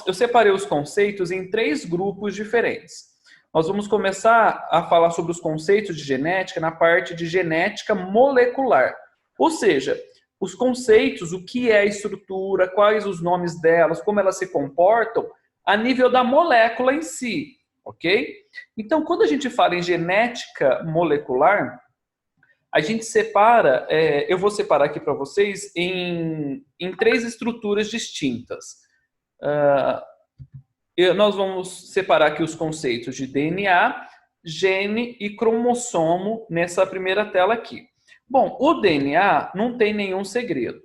eu separei os conceitos em 3 grupos diferentes. Nós vamos começar a falar sobre os conceitos de genética na parte de genética molecular. Ou seja, os conceitos, o que é a estrutura, quais os nomes delas, como elas se comportam a nível da molécula em si, ok? Então, quando a gente fala em genética molecular, a gente separa, eu vou separar aqui para vocês em 3 estruturas distintas. Nós vamos separar aqui os conceitos de DNA, gene e cromossomo nessa primeira tela aqui. Bom, o DNA não tem nenhum segredo.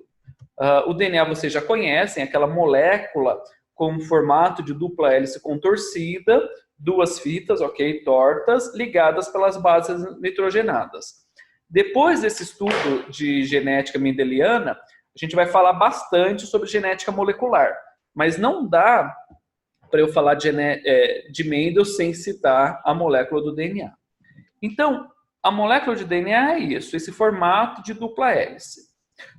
O DNA vocês já conhecem, aquela molécula com formato de dupla hélice contorcida, 2 fitas, ok, tortas, ligadas pelas bases nitrogenadas. Depois desse estudo de genética mendeliana, a gente vai falar bastante sobre genética molecular, mas não dá para eu falar de Mendel sem citar a molécula do DNA. Então, a molécula de DNA é isso, esse formato de dupla hélice.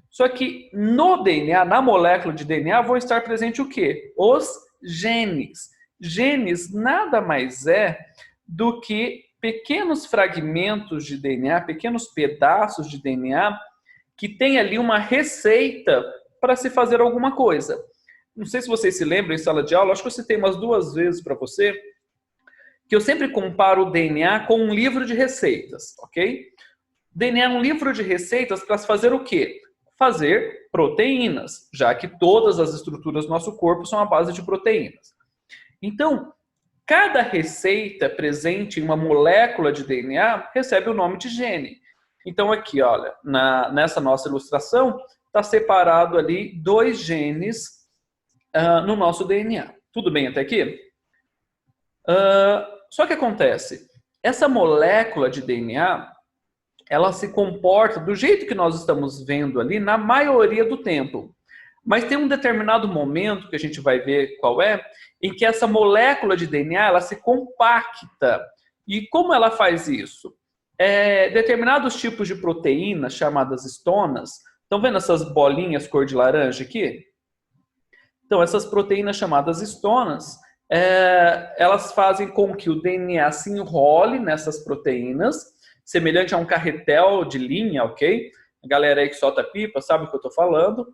Só que no DNA, na molécula de DNA, vão estar presentes o quê? Os genes. Genes nada mais é do que pequenos fragmentos de DNA, pequenos pedaços de DNA, que tem ali uma receita para se fazer alguma coisa. Não sei se vocês se lembram em sala de aula, acho que eu citei umas 2 vezes para você, que eu sempre comparo o DNA com um livro de receitas, ok? DNA é um livro de receitas para se fazer o quê? Fazer proteínas, já que todas as estruturas do nosso corpo são à base de proteínas. Então, cada receita presente em uma molécula de DNA recebe o nome de gene. Então aqui, olha, nessa nossa ilustração, está separado ali 2 genes no nosso DNA. Tudo bem até aqui? Só que acontece, essa molécula de DNA, ela se comporta do jeito que nós estamos vendo ali na maioria do tempo. Mas tem um determinado momento, que a gente vai ver qual é, em que essa molécula de DNA ela se compacta. E como ela faz isso? Determinados tipos de proteínas, chamadas estonas, estão vendo essas bolinhas cor de laranja aqui? Então, essas proteínas chamadas estonas, elas fazem com que o DNA se enrole nessas proteínas, semelhante a um carretel de linha, ok? A galera aí que solta pipa sabe o que eu estou falando,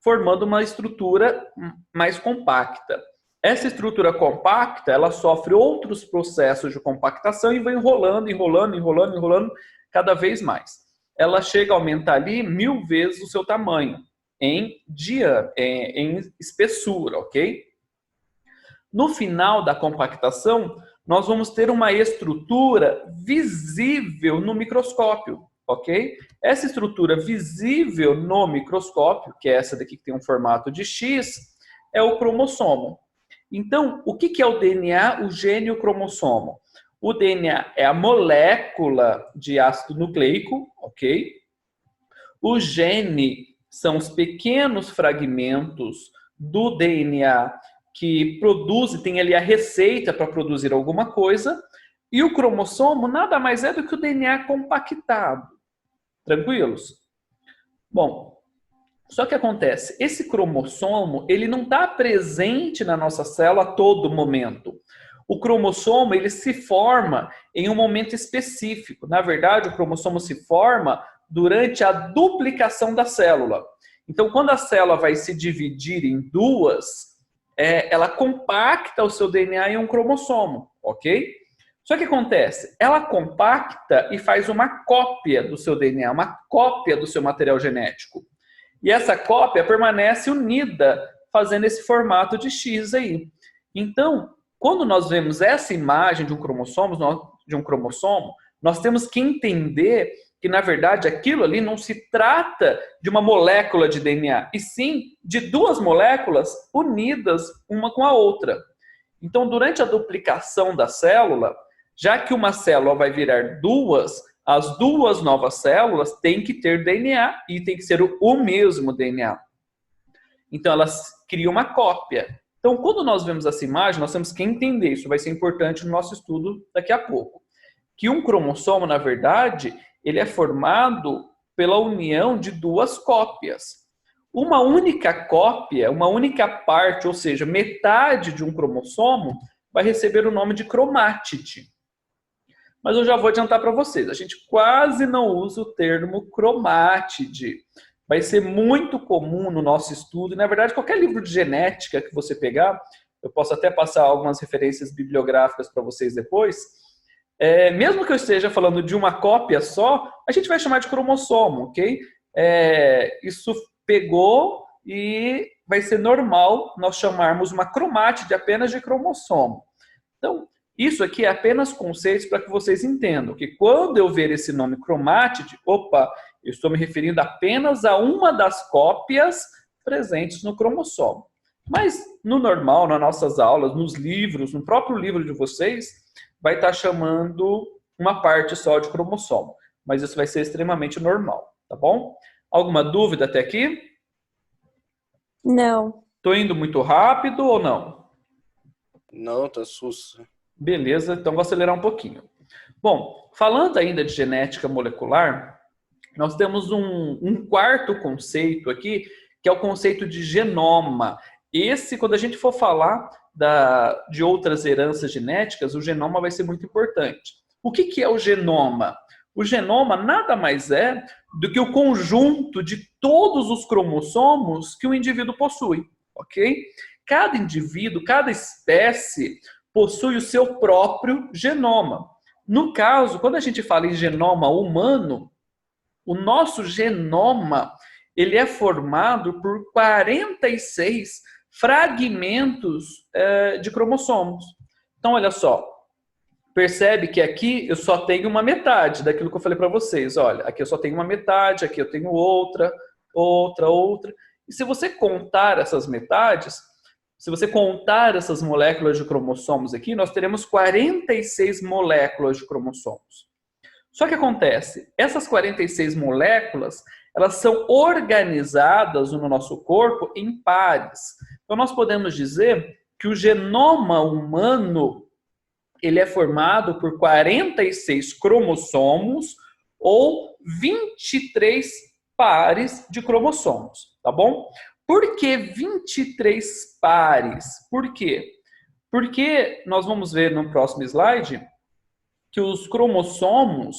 formando uma estrutura mais compacta. Essa estrutura compacta, ela sofre outros processos de compactação e vai enrolando, enrolando, enrolando, enrolando cada vez mais. Ela chega a aumentar ali 1000 vezes o seu tamanho em espessura, ok? No final da compactação, nós vamos ter uma estrutura visível no microscópio, ok? Essa estrutura visível no microscópio, que é essa daqui que tem um formato de X, é o cromossomo. Então, o que é o DNA, o gene e o cromossomo? O DNA é a molécula de ácido nucleico, ok? O gene são os pequenos fragmentos do DNA que produzem, tem ali a receita para produzir alguma coisa, e o cromossomo nada mais é do que o DNA compactado. Tranquilos? Bom, só que acontece, esse cromossomo, ele não está presente na nossa célula a todo momento. O cromossomo, ele se forma em um momento específico. Na verdade, o cromossomo se forma durante a duplicação da célula. Então, quando a célula vai se dividir em 2, ela compacta o seu DNA em um cromossomo, ok? Só que acontece, ela compacta e faz uma cópia do seu DNA, uma cópia do seu material genético. E essa cópia permanece unida, fazendo esse formato de X aí. Então, quando nós vemos essa imagem de um cromossomo, nós temos que entender que, na verdade, aquilo ali não se trata de uma molécula de DNA, e sim de 2 moléculas unidas uma com a outra. Então, durante a duplicação da célula, já que uma célula vai virar 2, as 2 novas células têm que ter DNA e tem que ser o mesmo DNA. Então, elas criam uma cópia. Então, quando nós vemos essa imagem, nós temos que entender, isso vai ser importante no nosso estudo daqui a pouco, que um cromossomo, na verdade, ele é formado pela união de 2 cópias. Uma única cópia, uma única parte, ou seja, metade de um cromossomo, vai receber o nome de cromátide. Mas eu já vou adiantar para vocês, a gente quase não usa o termo cromátide. Vai ser muito comum no nosso estudo, e na verdade qualquer livro de genética que você pegar, eu posso até passar algumas referências bibliográficas para vocês depois, mesmo que eu esteja falando de uma cópia só, a gente vai chamar de cromossomo, ok? Isso pegou e vai ser normal nós chamarmos uma cromátide apenas de cromossomo. Então, isso aqui é apenas conceitos para que vocês entendam que quando eu ver esse nome cromátide, opa, eu estou me referindo apenas a uma das cópias presentes no cromossomo. Mas no normal, nas nossas aulas, nos livros, no próprio livro de vocês, vai estar chamando uma parte só de cromossomo. Mas isso vai ser extremamente normal, tá bom? Alguma dúvida até aqui? Não. Estou indo muito rápido ou não? Não, tá sussa. Beleza, então vou acelerar um pouquinho. Bom, falando ainda de genética molecular, nós temos um quarto conceito aqui, que é o conceito de genoma. Esse, quando a gente for falar de outras heranças genéticas, o genoma vai ser muito importante. O que é o genoma? O genoma nada mais é do que o conjunto de todos os cromossomos que o indivíduo possui, ok? Cada indivíduo, cada espécie possui o seu próprio genoma. No caso, quando a gente fala em genoma humano, o nosso genoma ele é formado por 46 fragmentos de cromossomos. Então, olha só, percebe que aqui eu só tenho uma metade daquilo que eu falei para vocês. Olha, aqui eu só tenho uma metade, aqui eu tenho outra. E se você contar essas metades, se você contar essas moléculas de cromossomos aqui, nós teremos 46 moléculas de cromossomos. Só que acontece, essas 46 moléculas, elas são organizadas no nosso corpo em pares. Então nós podemos dizer que o genoma humano, ele é formado por 46 cromossomos ou 23 pares de cromossomos, tá bom? Por que 23 pares? Por quê? Porque nós vamos ver no próximo slide que os cromossomos,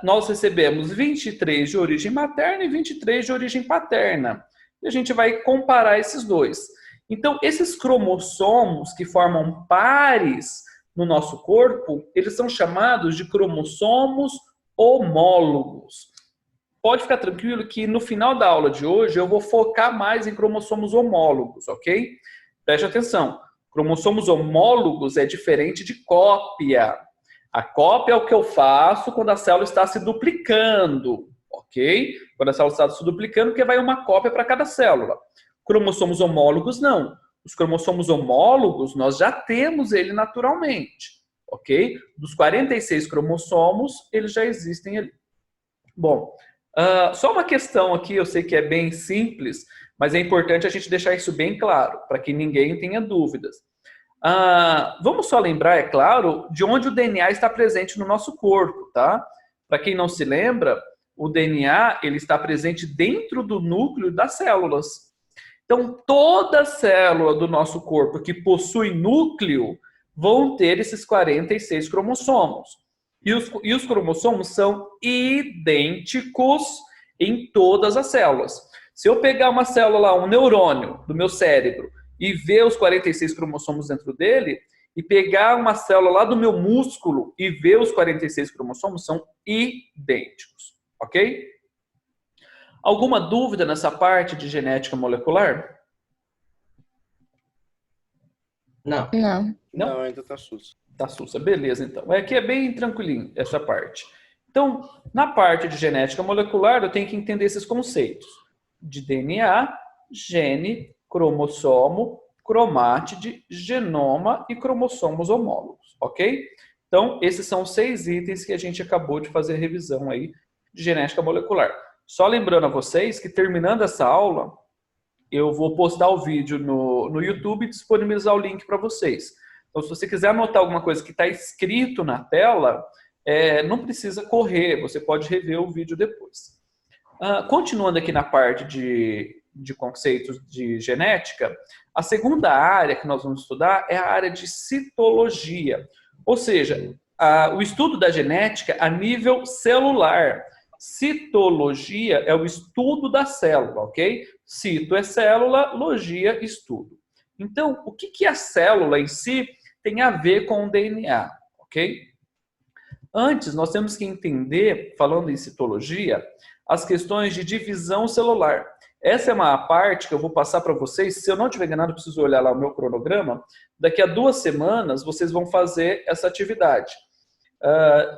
nós recebemos 23 de origem materna e 23 de origem paterna. E a gente vai comparar esses dois. Então, esses cromossomos que formam pares no nosso corpo, eles são chamados de cromossomos homólogos. Pode ficar tranquilo que no final da aula de hoje eu vou focar mais em cromossomos homólogos, ok? Preste atenção. Cromossomos homólogos é diferente de cópia. A cópia é o que eu faço quando a célula está se duplicando, ok? Quando a célula está se duplicando, porque vai uma cópia para cada célula. Cromossomos homólogos, não. Os cromossomos homólogos, nós já temos ele naturalmente, ok? Dos 46 cromossomos, eles já existem ali. Bom, só uma questão aqui, eu sei que é bem simples, mas é importante a gente deixar isso bem claro, para que ninguém tenha dúvidas. Vamos só lembrar, é claro, de onde o DNA está presente no nosso corpo, tá? Para quem não se lembra, o DNA ele está presente dentro do núcleo das células. Então, toda célula do nosso corpo que possui núcleo vão ter esses 46 cromossomos. E os cromossomos são idênticos em todas as células. Se eu pegar uma célula, um neurônio do meu cérebro, e ver os 46 cromossomos dentro dele, e pegar uma célula lá do meu músculo e ver os 46 cromossomos, são idênticos, ok? Alguma dúvida nessa parte de genética molecular? Não. Não, ainda tá sussa. Tá sussa, beleza então. Aqui é bem tranquilinho essa parte. Então, na parte de genética molecular, eu tenho que entender esses conceitos de DNA, gene, cromossomo, cromátide, genoma e cromossomos homólogos, ok? Então, esses são os 6 itens que a gente acabou de fazer revisão aí de genética molecular. Só lembrando a vocês que terminando essa aula, eu vou postar o vídeo no YouTube e disponibilizar o link para vocês. Então, se você quiser anotar alguma coisa que está escrito na tela, não precisa correr, você pode rever o vídeo depois. Continuando aqui na parte de conceitos de genética, a segunda área que nós vamos estudar é a área de citologia, ou seja, o estudo da genética a nível celular. Citologia é o estudo da célula, ok? Cito é célula, logia, estudo. Então, o que a célula em si tem a ver com o DNA, ok? Antes, nós temos que entender, falando em citologia, as questões de divisão celular. Essa é uma parte que eu vou passar para vocês. Se eu não estiver enganado, preciso olhar lá o meu cronograma. Daqui a 2 semanas, vocês vão fazer essa atividade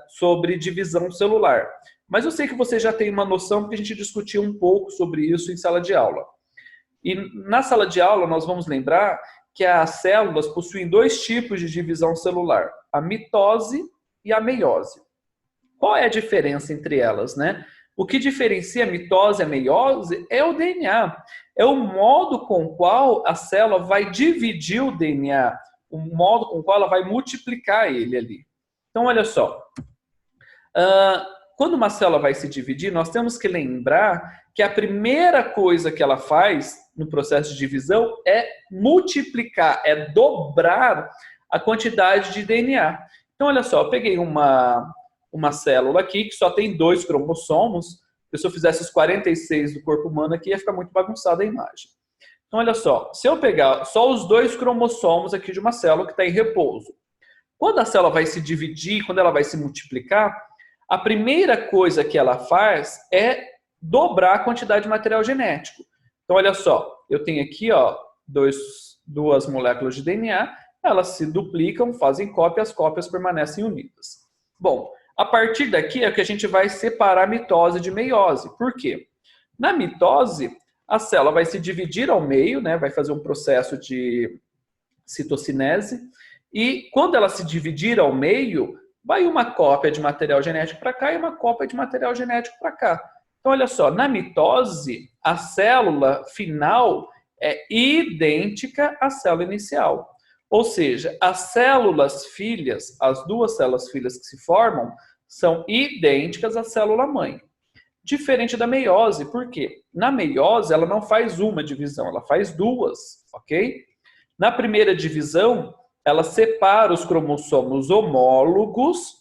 sobre divisão celular. Mas eu sei que você já tem uma noção, porque a gente discutiu um pouco sobre isso em sala de aula. E na sala de aula, nós vamos lembrar que as células possuem 2 tipos de divisão celular, a mitose e a meiose. Qual é a diferença entre elas, né? O que diferencia a mitose e a meiose é o DNA. É o modo com o qual a célula vai dividir o DNA, o modo com o qual ela vai multiplicar ele ali. Então, olha só. Quando uma célula vai se dividir, nós temos que lembrar que a primeira coisa que ela faz no processo de divisão é multiplicar, é dobrar a quantidade de DNA. Então, olha só, eu peguei uma célula aqui que só tem 2 cromossomos. Se eu fizesse os 46 do corpo humano aqui, ia ficar muito bagunçada a imagem. Então, olha só, se eu pegar só os 2 cromossomos aqui de uma célula que está em repouso, quando a célula vai se dividir, quando ela vai se multiplicar, a primeira coisa que ela faz é dobrar a quantidade de material genético. Então, olha só, eu tenho aqui 2 moléculas de DNA, elas se duplicam, fazem cópia, as cópias permanecem unidas. Bom, a partir daqui é que a gente vai separar a mitose de meiose. Por quê? Na mitose, a célula vai se dividir ao meio, né? Vai fazer um processo de citocinese, e quando ela se dividir ao meio, vai uma cópia de material genético para cá e uma cópia de material genético para cá. Então, olha só, na mitose, a célula final é idêntica à célula inicial. Ou seja, as células filhas, as 2 células filhas que se formam, são idênticas à célula-mãe. Diferente da meiose, por quê? Na meiose, ela não faz uma divisão, ela faz 2, ok? Na primeira divisão, ela separa os cromossomos homólogos.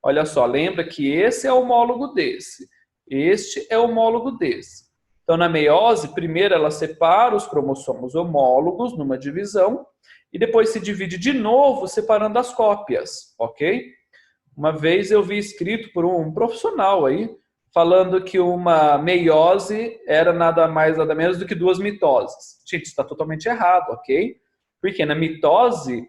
Olha só, lembra que esse é homólogo desse, este é homólogo desse. Então, na meiose, primeiro ela separa os cromossomos homólogos numa divisão, e depois se divide de novo, separando as cópias, ok? Uma vez eu vi escrito por um profissional aí, falando que uma meiose era nada mais, nada menos do que 2 mitoses. Gente, isso está totalmente errado, ok? Porque na mitose,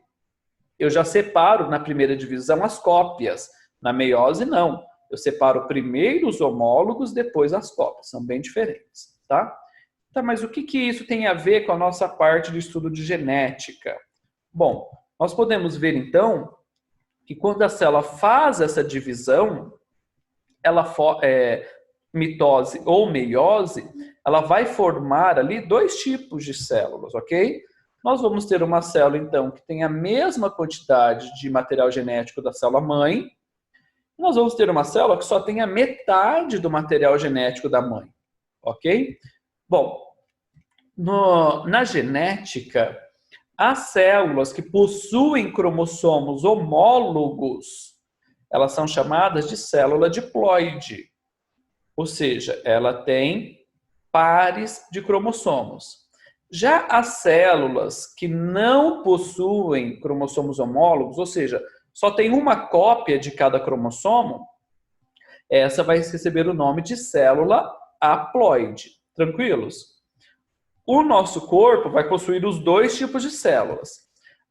eu já separo na primeira divisão as cópias. Na meiose, não. Eu separo primeiro os homólogos, depois as cópias. São bem diferentes, tá? Tá, mas o que isso tem a ver com a nossa parte de estudo de genética? Bom, nós podemos ver, então, que quando a célula faz essa divisão, mitose ou meiose, ela vai formar ali 2 tipos de células, ok? Nós vamos ter uma célula, então, que tem a mesma quantidade de material genético da célula-mãe. Nós vamos ter uma célula que só tem a metade do material genético da mãe, ok? Bom, na genética, as células que possuem cromossomos homólogos, elas são chamadas de célula diploide. Ou seja, ela tem pares de cromossomos. Já as células que não possuem cromossomos homólogos, ou seja, só tem uma cópia de cada cromossomo, essa vai receber o nome de célula haploide. Tranquilos? O nosso corpo vai possuir os 2 tipos de células.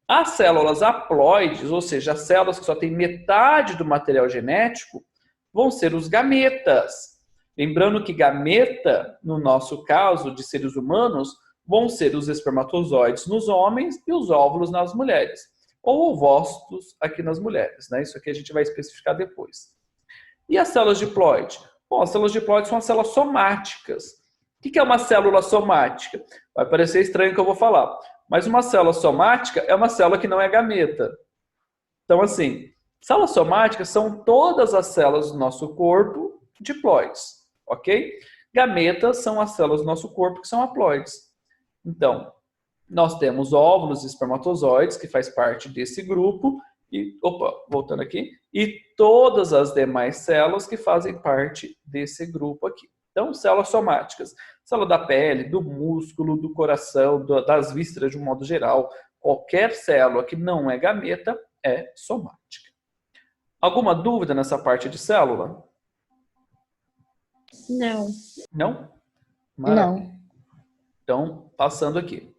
As células haploides, ou seja, as células que só têm metade do material genético, vão ser os gametas. Lembrando que gameta, no nosso caso de seres humanos, vão ser os espermatozoides nos homens e os óvulos nas mulheres. Ou ovócitos aqui nas mulheres, né? Isso aqui a gente vai especificar depois. E as células diploide? Bom, as células diploide são as células somáticas. O que é uma célula somática? Vai parecer estranho o que eu vou falar. Mas uma célula somática é uma célula que não é gameta. Então, assim, células somáticas são todas as células do nosso corpo diploides, ok? Gametas são as células do nosso corpo que são haploides. Então, nós temos óvulos e espermatozoides, que faz parte desse grupo, e, voltando aqui, e todas as demais células que fazem parte desse grupo aqui. Então, células somáticas, célula da pele, do músculo, do coração, das vísceras de um modo geral, qualquer célula que não é gameta é somática. Alguma dúvida nessa parte de célula? Não. Não? Maravilha. Não. Então, passando aqui.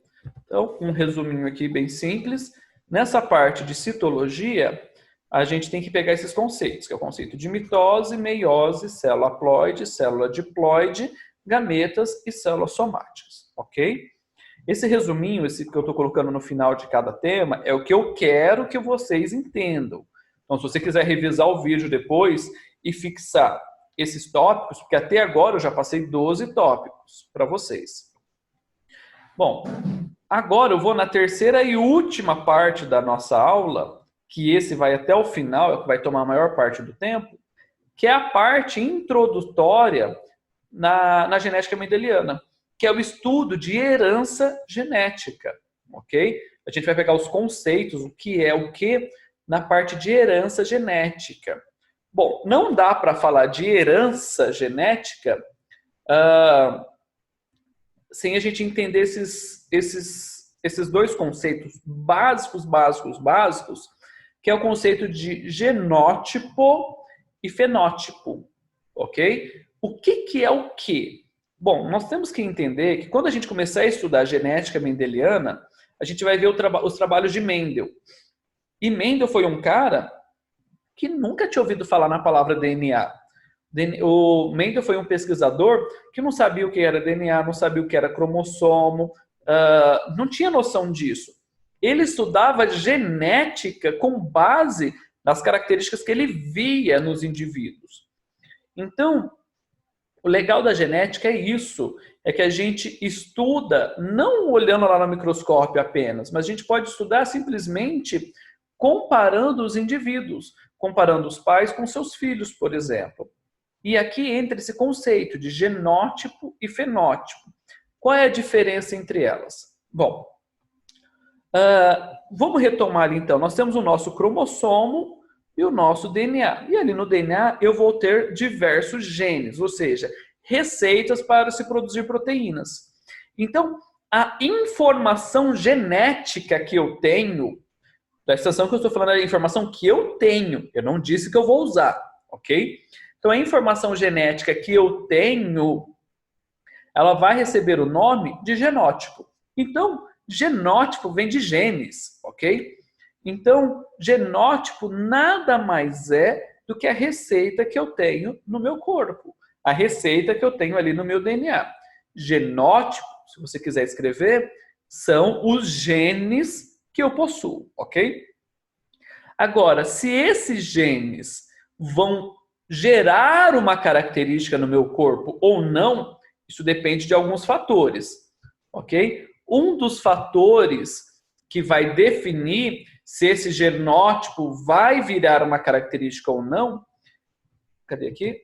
Então, um resuminho aqui bem simples. Nessa parte de citologia, a gente tem que pegar esses conceitos, que é o conceito de mitose, meiose, célula haploide, célula diploide, gametas e células somáticas, ok? Esse resuminho, esse que eu estou colocando no final de cada tema, é o que eu quero que vocês entendam. Então, se você quiser revisar o vídeo depois e fixar esses tópicos, porque até agora eu já passei 12 tópicos para vocês. Bom, agora eu vou na terceira e última parte da nossa aula, que esse vai até o final, é o que vai tomar a maior parte do tempo, que é a parte introdutória na genética mendeliana, que é o estudo de herança genética, ok? A gente vai pegar os conceitos, o que é o que, na parte de herança genética. Bom, não dá para falar de herança genética sem a gente entender esses dois conceitos básicos, que é o conceito de genótipo e fenótipo, ok? O que é o quê? Bom, nós temos que entender que quando a gente começar a estudar a genética mendeliana, a gente vai ver os trabalhos de Mendel. E Mendel foi um cara que nunca tinha ouvido falar na palavra DNA. O Mendel foi um pesquisador que não sabia o que era DNA, não sabia o que era cromossomo, não tinha noção disso. Ele estudava genética com base nas características que ele via nos indivíduos. Então, o legal da genética é isso, é que a gente estuda não olhando lá no microscópio apenas, mas a gente pode estudar simplesmente comparando os indivíduos, comparando os pais com seus filhos, por exemplo. E aqui entra esse conceito de genótipo e fenótipo. Qual é a diferença entre elas? Bom, vamos retomar então. Nós temos o nosso cromossomo e o nosso DNA. E ali no DNA eu vou ter diversos genes, ou seja, receitas para se produzir proteínas. Então, a informação genética que eu tenho, presta atenção que eu estou falando da informação que eu tenho, eu não disse que eu vou usar, ok? Então, a informação genética que eu tenho, ela vai receber o nome de genótipo. Então, genótipo vem de genes, ok? Então, genótipo nada mais é do que a receita que eu tenho no meu corpo. A receita que eu tenho ali no meu DNA. Genótipo, se você quiser escrever, são os genes que eu possuo, ok? Agora, se esses genes vão gerar uma característica no meu corpo ou não, isso depende de alguns fatores, ok? Um dos fatores que vai definir se esse genótipo vai virar uma característica ou não, cadê aqui?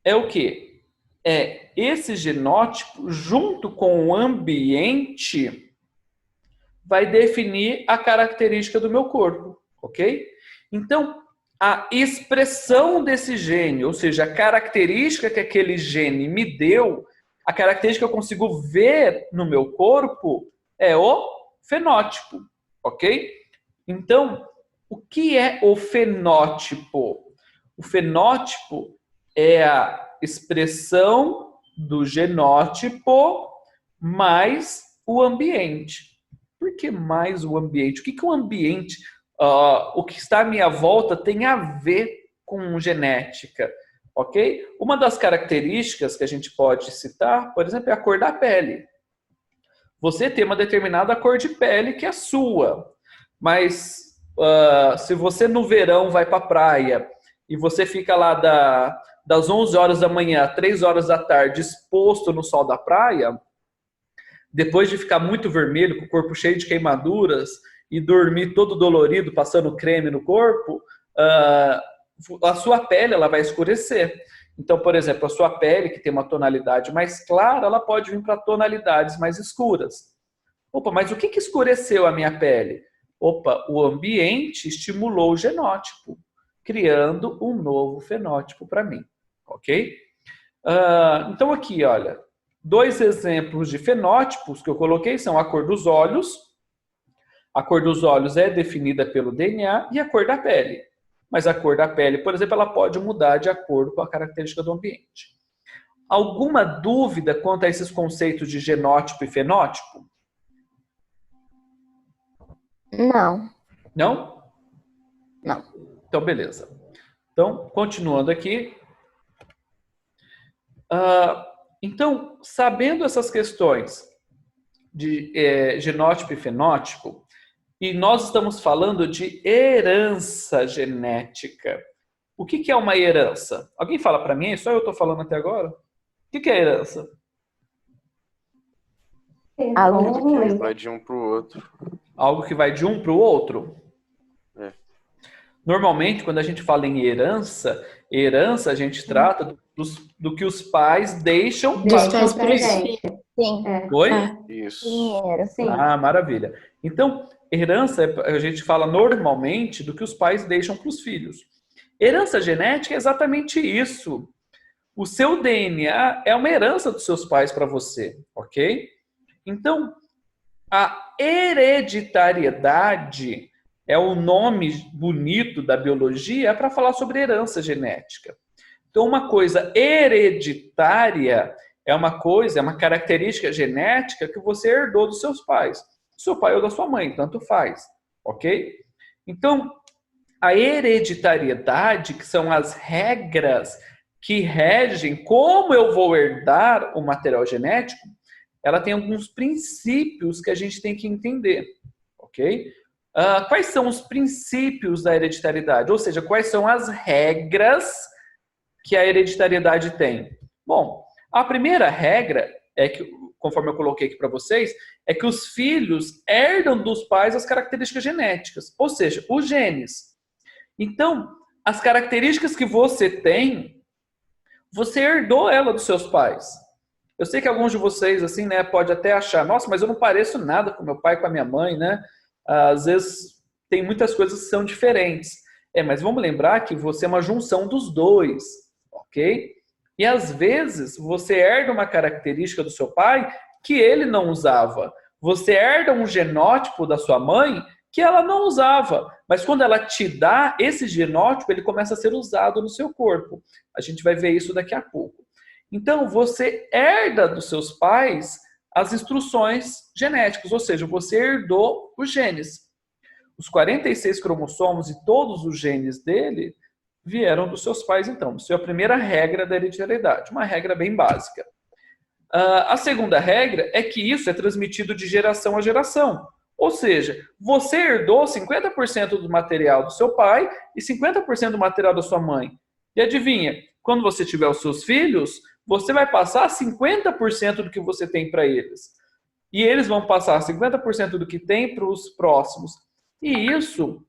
É o quê? É esse genótipo, junto com o ambiente, vai definir a característica do meu corpo, ok? Então, a expressão desse gene, ou seja, a característica que aquele gene me deu, a característica que eu consigo ver no meu corpo é o fenótipo, ok? Então, o que é o fenótipo? O fenótipo é a expressão do genótipo mais o ambiente. Por que mais o ambiente? O que o ambiente, o que está à minha volta tem a ver com genética? Ok? Uma das características que a gente pode citar, por exemplo, é a cor da pele. Você tem uma determinada cor de pele que é sua, mas se você no verão vai para a praia e você fica lá das 11 horas da manhã às 3 horas da tarde exposto no sol da praia, depois de ficar muito vermelho, com o corpo cheio de queimaduras e dormir todo dolorido, passando creme no corpo, a sua pele ela vai escurecer. Então, por exemplo, a sua pele, que tem uma tonalidade mais clara, ela pode vir para tonalidades mais escuras. Opa, mas o que escureceu a minha pele? Opa, o ambiente estimulou o genótipo, criando um novo fenótipo para mim, ok? Então aqui, olha, 2 exemplos de fenótipos que eu coloquei são a cor dos olhos. A cor dos olhos é definida pelo DNA e a cor da pele. Mas a cor da pele, por exemplo, ela pode mudar de acordo com a característica do ambiente. Alguma dúvida quanto a esses conceitos de genótipo e fenótipo? Não. Não? Não. Então, beleza. Então, continuando aqui. Então, sabendo essas questões de genótipo e fenótipo, e nós estamos falando de herança genética. O que é uma herança? Alguém fala para mim? Só eu estou falando até agora? O que é herança? Algo Que vai de um para o outro. Algo que vai de um para o outro? É. Normalmente, quando a gente fala em herança a gente trata do que os pais deixam dos para os filhos. Sim. Oi? Isso. Dinheiro, sim. Ah, maravilha. Então, herança, a gente fala normalmente do que os pais deixam para os filhos. Herança genética é exatamente isso. O seu DNA é uma herança dos seus pais para você, ok? Então, a hereditariedade é o nome bonito da biologia para falar sobre herança genética. Então, uma coisa hereditária é uma característica genética que você herdou dos seus pais. Do seu pai ou da sua mãe, tanto faz, ok? Então, a hereditariedade, que são as regras que regem como eu vou herdar o material genético, ela tem alguns princípios que a gente tem que entender, ok? Quais são os princípios da hereditariedade? Ou seja, quais são as regras que a hereditariedade tem? Bom, a primeira regra é que, conforme eu coloquei aqui para vocês, é que os filhos herdam dos pais as características genéticas, ou seja, os genes. Então, as características que você tem, você herdou ela dos seus pais. Eu sei que alguns de vocês, assim, né, pode até achar, nossa, mas eu não pareço nada com meu pai, com a minha mãe, né? Às vezes tem muitas coisas que são diferentes. Mas vamos lembrar que você é uma junção dos dois, ok? E às vezes você herda uma característica do seu pai que ele não usava. Você herda um genótipo da sua mãe que ela não usava. Mas quando ela te dá esse genótipo, ele começa a ser usado no seu corpo. A gente vai ver isso daqui a pouco. Então, você herda dos seus pais as instruções genéticas, ou seja, você herdou os genes. Os 46 cromossomos e todos os genes dele vieram dos seus pais, então. Isso é a primeira regra da hereditariedade, uma regra bem básica. A segunda regra é que isso é transmitido de geração a geração. Ou seja, você herdou 50% do material do seu pai e 50% do material da sua mãe. E adivinha, quando você tiver os seus filhos, você vai passar 50% do que você tem para eles. E eles vão passar 50% do que tem para os próximos. E isso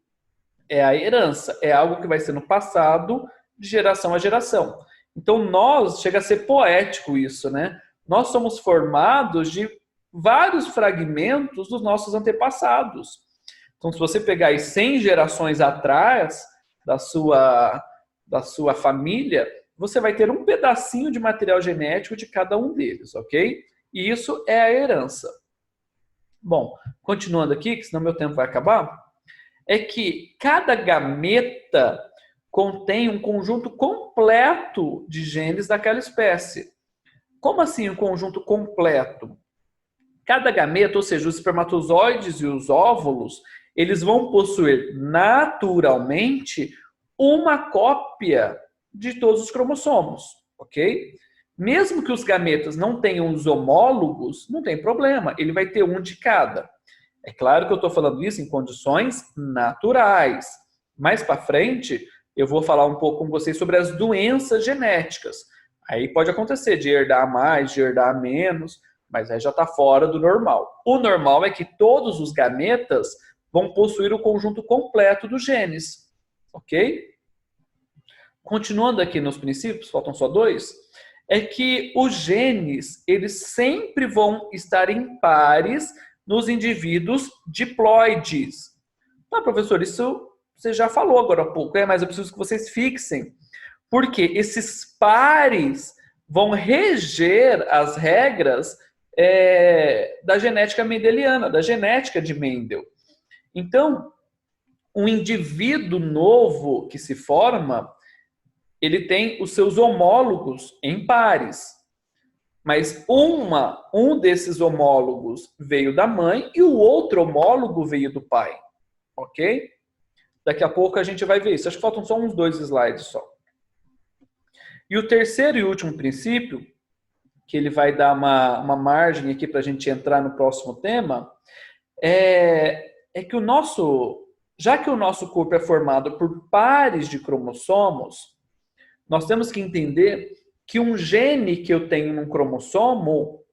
é a herança, é algo que vai sendo passado de geração a geração. Então, chega a ser poético isso, né? Nós somos formados de vários fragmentos dos nossos antepassados. Então, se você pegar aí 100 gerações atrás da sua família, você vai ter um pedacinho de material genético de cada um deles, ok? E isso é a herança. Bom, continuando aqui, que senão meu tempo vai acabar, é que cada gameta contém um conjunto completo de genes daquela espécie. Como assim um conjunto completo? Cada gameta, ou seja, os espermatozoides e os óvulos, eles vão possuir naturalmente uma cópia de todos os cromossomos, ok? Mesmo que os gametas não tenham os homólogos, não tem problema, ele vai ter um de cada. É claro que eu estou falando isso em condições naturais. Mais para frente, eu vou falar um pouco com vocês sobre as doenças genéticas. Aí pode acontecer de herdar mais, de herdar menos, mas aí já está fora do normal. O normal é que todos os gametas vão possuir o conjunto completo dos genes, ok? continuando aqui nos princípios, faltam só 2, é que os genes, eles sempre vão estar em pares nos indivíduos diploides. Ah, professor, isso você já falou agora há pouco, mas eu preciso que vocês fixem, porque esses pares vão reger as regras da genética mendeliana, da genética de Mendel. Então, um indivíduo novo que se forma, ele tem os seus homólogos em pares. Mas um desses homólogos veio da mãe e o outro homólogo veio do pai. Ok? Daqui a pouco a gente vai ver isso. Acho que faltam só uns 2 slides só. E o terceiro e último princípio, que ele vai dar uma margem aqui para a gente entrar no próximo tema, é que já que o nosso corpo é formado por pares de cromossomos, nós temos que entender que um gene que eu tenho num cromossomo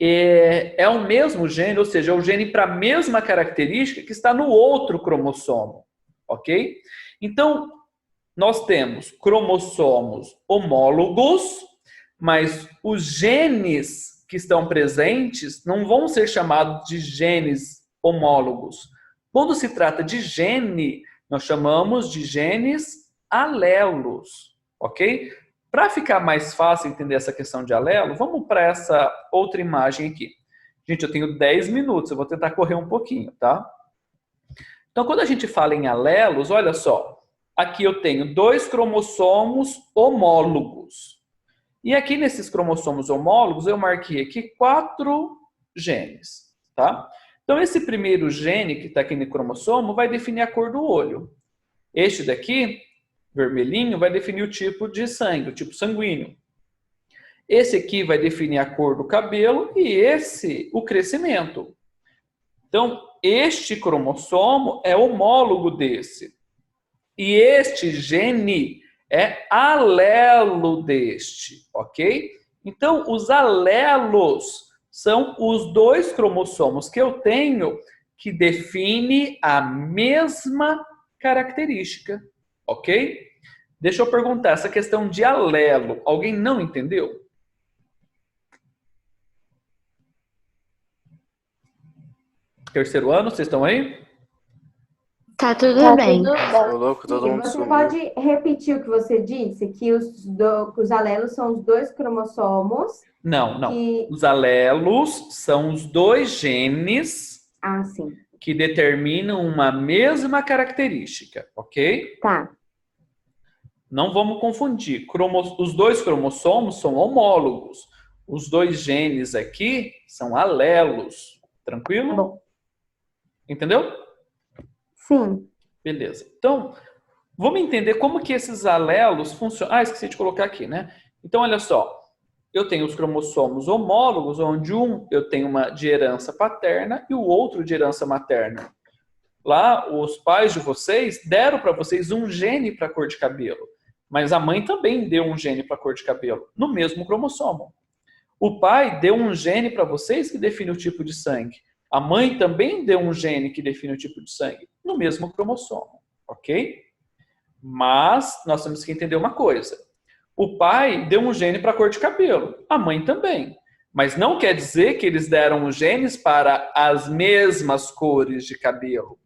é o mesmo gene, ou seja, é o gene para a mesma característica que está no outro cromossomo, ok? Então, nós temos cromossomos homólogos, mas os genes que estão presentes não vão ser chamados de genes homólogos. Quando se trata de gene, nós chamamos de genes alelos, ok? Para ficar mais fácil entender essa questão de alelo, vamos para essa outra imagem aqui. Gente, eu tenho 10 minutos, eu vou tentar correr um pouquinho, tá? Então, quando a gente fala em alelos, olha só. Aqui eu tenho 2 cromossomos homólogos. E aqui nesses cromossomos homólogos, eu marquei aqui 4 genes, tá? Então, esse primeiro gene que está aqui no cromossomo vai definir a cor do olho. Este daqui, vermelhinho, vai definir o tipo de sangue, o tipo sanguíneo. Esse aqui vai definir a cor do cabelo e esse, o crescimento. Então, este cromossomo é homólogo desse. E este gene é alelo deste, ok? Então, os alelos são os 2 cromossomos que eu tenho que define a mesma característica. Ok? Deixa eu perguntar, essa questão de alelo, alguém não entendeu? Terceiro ano, vocês estão aí? Tá tudo bem. Ô, louco, todo mundo Você sumiu. pode repetir o que você disse? Que os alelos são os 2 cromossomos. Não. Que... Os alelos são os 2 genes sim. que determinam uma mesma característica, ok? Tá. Não vamos confundir. Os 2 cromossomos são homólogos. Os 2 genes aqui são alelos. Tranquilo? Tá bom. Entendeu? Sim. Beleza. Então, vamos entender como que esses alelos funcionam. Ah, esqueci de colocar aqui, né? Então, olha só. Eu tenho os cromossomos homólogos, onde eu tenho uma de herança paterna e o outro de herança materna. Lá, os pais de vocês deram para vocês um gene para cor de cabelo. Mas a mãe também deu um gene para cor de cabelo, no mesmo cromossomo. O pai deu um gene para vocês que define o tipo de sangue. A mãe também deu um gene que define o tipo de sangue, no mesmo cromossomo, ok? Mas nós temos que entender uma coisa. O pai deu um gene para a cor de cabelo, a mãe também. Mas não quer dizer que eles deram os genes para as mesmas cores de cabelo.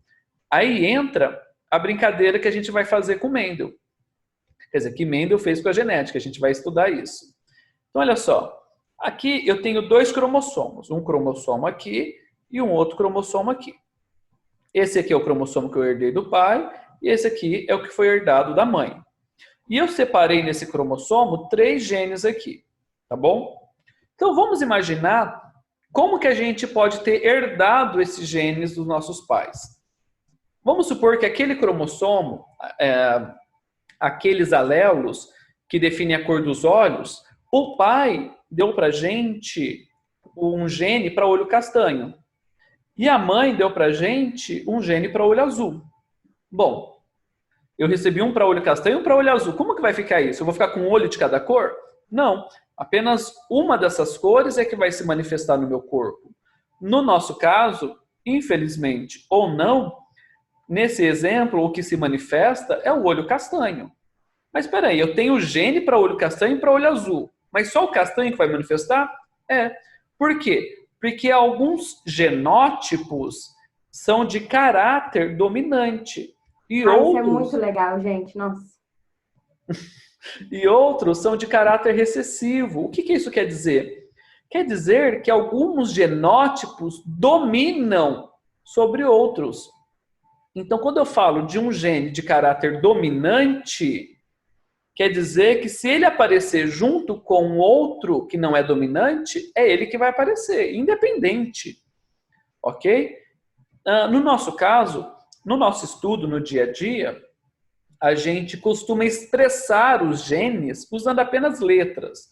Aí entra a brincadeira que a gente vai fazer com Mendel. Quer dizer, que Mendel fez com a genética, a gente vai estudar isso. Então, olha só. Aqui eu tenho 2 cromossomos. Um cromossomo aqui e um outro cromossomo aqui. Esse aqui é o cromossomo que eu herdei do pai e esse aqui é o que foi herdado da mãe. E eu separei nesse cromossomo 3 genes aqui, tá bom? Então vamos imaginar como que a gente pode ter herdado esses genes dos nossos pais. Vamos supor que aquele cromossomo, aqueles alelos que definem a cor dos olhos, o pai deu pra gente um gene para olho castanho. E a mãe deu pra gente um gene para olho azul. Bom, eu recebi um para olho castanho e um para olho azul. Como que vai ficar isso? Eu vou ficar com um olho de cada cor? Não. Apenas uma dessas cores é que vai se manifestar no meu corpo. No nosso caso, infelizmente ou não, nesse exemplo, o que se manifesta é o olho castanho. Mas espera aí, eu tenho gene para olho castanho e para olho azul. Mas só o castanho que vai manifestar? É. Por quê? Porque alguns genótipos são de caráter dominante. E Isso é outros, muito legal, gente. Nossa. e outros são de caráter recessivo. O que isso quer dizer? Quer dizer que alguns genótipos dominam sobre outros. Então, quando eu falo de um gene de caráter dominante, quer dizer que se ele aparecer junto com outro que não é dominante, é ele que vai aparecer, independente. Ok? No nosso caso, no nosso estudo, no dia a dia, a gente costuma expressar os genes usando apenas letras.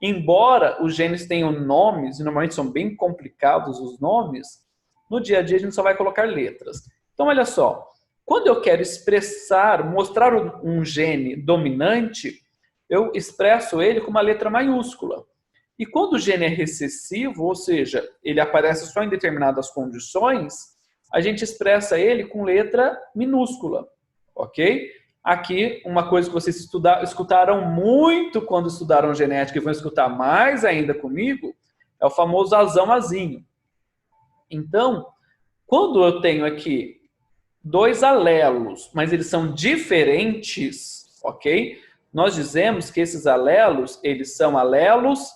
Embora os genes tenham nomes, e normalmente são bem complicados os nomes, no dia a dia a gente só vai colocar letras. Então, olha só, quando eu quero expressar, mostrar um gene dominante, eu expresso ele com uma letra maiúscula. E quando o gene é recessivo, ou seja, ele aparece só em determinadas condições, a gente expressa ele com letra minúscula, ok? Aqui, uma coisa que vocês escutaram muito quando estudaram genética e vão escutar mais ainda comigo, é o famoso azão azinho. Então, quando eu tenho aqui dois alelos, mas eles são diferentes, ok? Nós dizemos que esses alelos, eles são alelos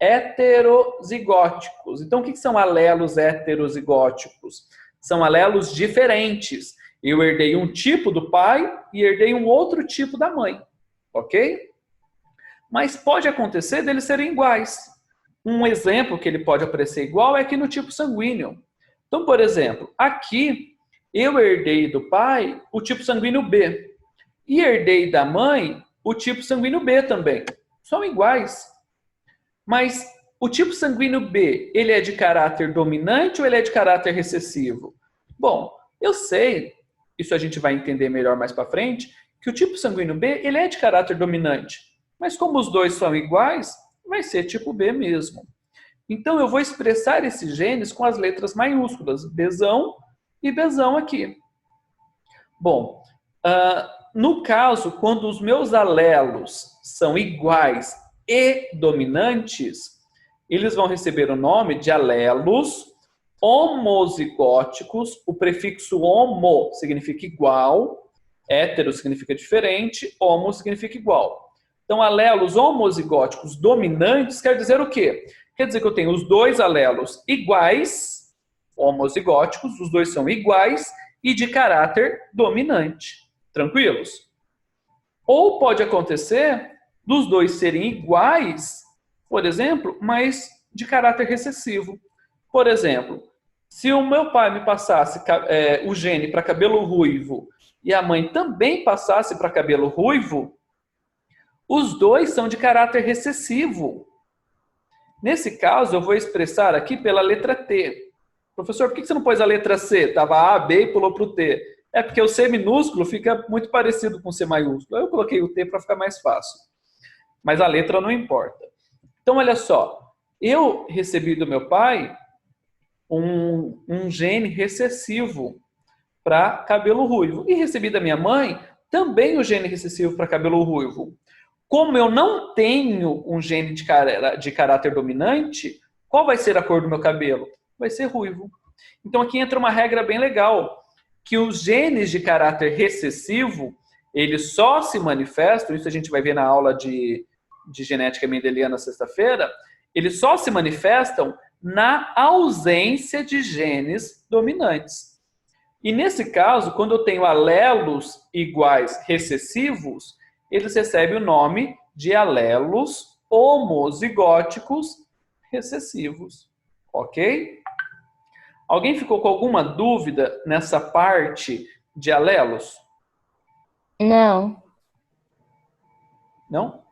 heterozigóticos. Então, o que são alelos heterozigóticos? São alelos diferentes. Eu herdei um tipo do pai e herdei um outro tipo da mãe, ok? Mas pode acontecer deles serem iguais. Um exemplo que ele pode aparecer igual é aqui no tipo sanguíneo. Então, por exemplo, aqui eu herdei do pai o tipo sanguíneo B e herdei da mãe o tipo sanguíneo B também. São iguais. Mas o tipo sanguíneo B, ele é de caráter dominante ou ele é de caráter recessivo? Bom, eu sei, isso a gente vai entender melhor mais para frente, que o tipo sanguíneo B, ele é de caráter dominante. Mas como os dois são iguais, vai ser tipo B mesmo. Então eu vou expressar esses genes com as letras maiúsculas, Bzão e Bzão aqui. Bom, no caso, quando os meus alelos são iguais e dominantes, eles vão receber o nome de alelos homozigóticos. O prefixo homo significa igual, hétero significa diferente, homo significa igual. Então, alelos homozigóticos dominantes quer dizer o quê? Quer dizer que eu tenho os dois alelos iguais, homozigóticos, os dois são iguais e de caráter dominante. Tranquilos? Ou pode acontecer dos dois serem iguais, por exemplo, mas de caráter recessivo. Por exemplo, se o meu pai me passasse o gene para cabelo ruivo e a mãe também passasse para cabelo ruivo, os dois são de caráter recessivo. Nesse caso, eu vou expressar aqui pela letra T. Professor, por que você não pôs a letra C? Estava A, B e pulou para o T. É porque o C minúsculo fica muito parecido com o C maiúsculo. Eu coloquei o T para ficar mais fácil. Mas a letra não importa. Então, olha só. Eu recebi do meu pai um gene recessivo para cabelo ruivo. E recebi da minha mãe também o gene recessivo para cabelo ruivo. Como eu não tenho um gene de caráter dominante, qual vai ser a cor do meu cabelo? Vai ser ruivo. Então aqui entra uma regra bem legal, que os genes de caráter recessivo, eles só se manifestam, isso a gente vai ver na aula de genética mendeliana sexta-feira, eles só se manifestam na ausência de genes dominantes. E nesse caso, quando eu tenho alelos iguais recessivos, eles recebem o nome de alelos homozigóticos recessivos. Ok? Alguém ficou com alguma dúvida nessa parte de alelos? Não. Não?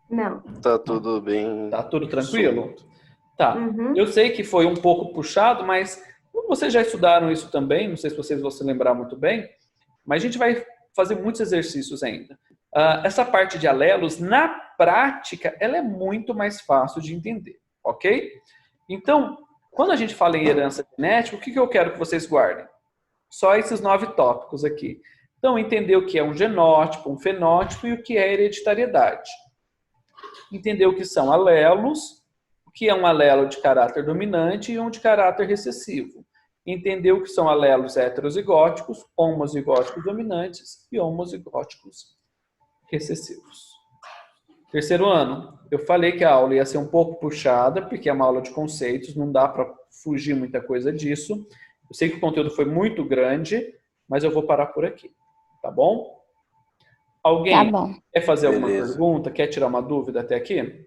Não. Tá tudo bem. Tá tudo tranquilo? Solto. Tá. Uhum. Eu sei que foi um pouco puxado, mas vocês já estudaram isso também, não sei se vocês vão se lembrar muito bem, mas a gente vai fazer muitos exercícios ainda. Essa parte de alelos, na prática, ela é muito mais fácil de entender, ok? Então, quando a gente fala em herança genética, o que eu quero que vocês guardem? Só esses 9 tópicos aqui. Então, entender o que é um genótipo, um fenótipo e o que é hereditariedade. Entender o que são alelos, o que é um alelo de caráter dominante e um de caráter recessivo. Entender o que são alelos heterozigóticos, homozigóticos dominantes e homozigóticos recessivos. Terceiro ano, eu falei que a aula ia ser um pouco puxada, porque é uma aula de conceitos, não dá para fugir muita coisa disso. Eu sei que o conteúdo foi muito grande, mas eu vou parar por aqui, tá bom? Alguém Tá bom. quer fazer alguma Beleza. pergunta, quer tirar uma dúvida até aqui?